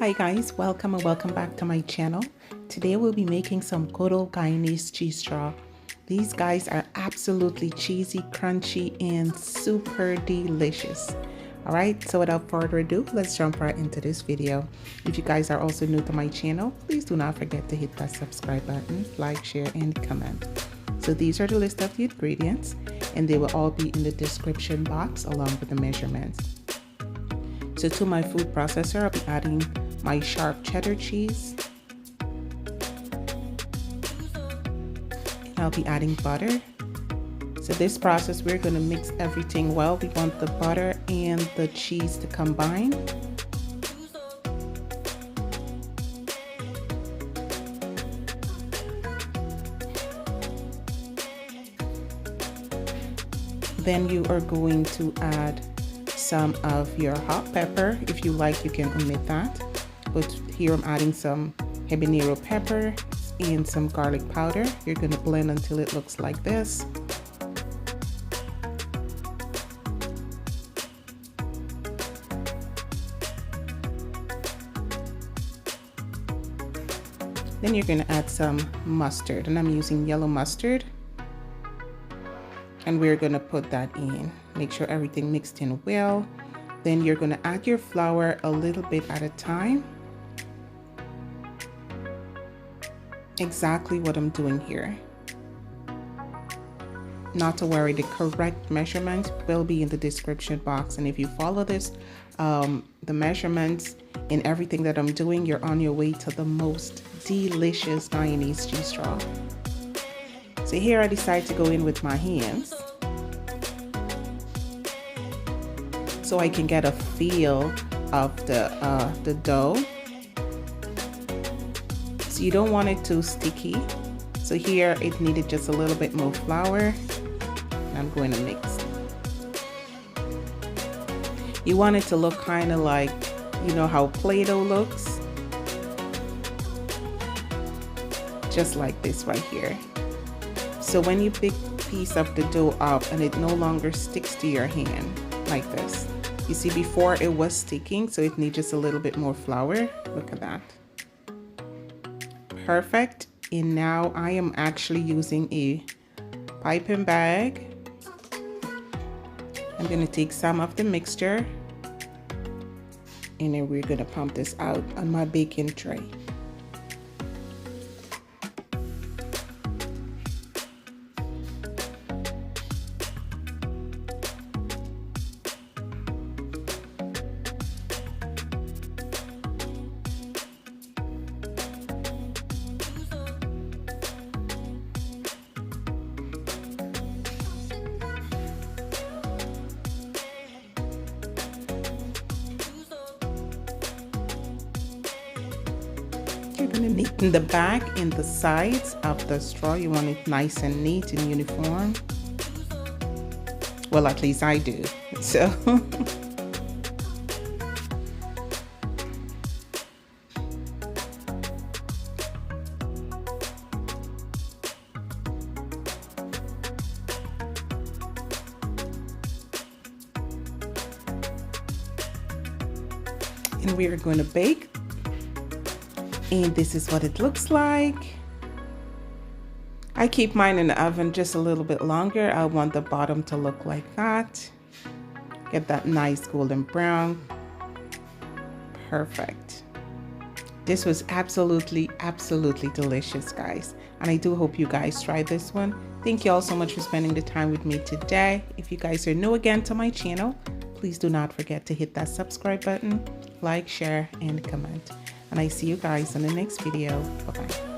Hi guys, welcome and welcome back to my channel. Today we'll be making some good old Guyanese cheese straw. These guys are absolutely cheesy, crunchy, and super delicious. Alright, so without further ado, let's jump right into this video. If you guys are also new to my channel, please do not forget to hit that subscribe button, like, share, and comment. So these are the list of the ingredients, and they will all be in the description box along with the measurements. So to my food processor, I'll be adding my sharp cheddar cheese. And I'll be adding butter. So this process, we're going to mix everything well. We want the butter and the cheese to combine. Then you are going to add some of your hot pepper. If you like, you can omit that. But here I'm adding some habanero pepper and some garlic powder. You're going to blend until it looks like this. Then you're going to add some mustard, and I'm using yellow mustard. And we're going to put that in. Make sure everything mixed in well. Then you're going to add your flour a little bit at a time. Exactly what I'm doing here. Not to worry, the correct measurement will be in the description box, and if you follow this, the measurements and everything that I'm doing, you're on your way to the most delicious Guyanese cheese straw. So here I decide to go in with my hands so I can get a feel of the dough. So you don't want it too sticky. So here it needed just a little bit more flour. And I'm going to mix. You want it to look kind of like, you know how Play-Doh looks? Just like this right here. So when you pick a piece of the dough up and it no longer sticks to your hand like this. You see, before it was sticking, so it needs just a little bit more flour. Look at that. Perfect. And now I am actually using a piping bag. I'm going to take some of the mixture and then we're going to pump this out on my baking tray. You're going to neaten the back and the sides of the straw. You want it nice and neat and uniform. Well, at least I do. So and we are going to bake. And this is what it looks like. I keep mine in the oven just a little bit longer. I want the bottom to look like that. Get that nice golden brown. Perfect. This was absolutely delicious, guys. And I do hope you guys try this one. Thank you all so much for spending the time with me today. If you guys are new again to my channel, please do not forget to hit that subscribe button, like, share, and comment. And I see you guys in the next video. Bye-bye.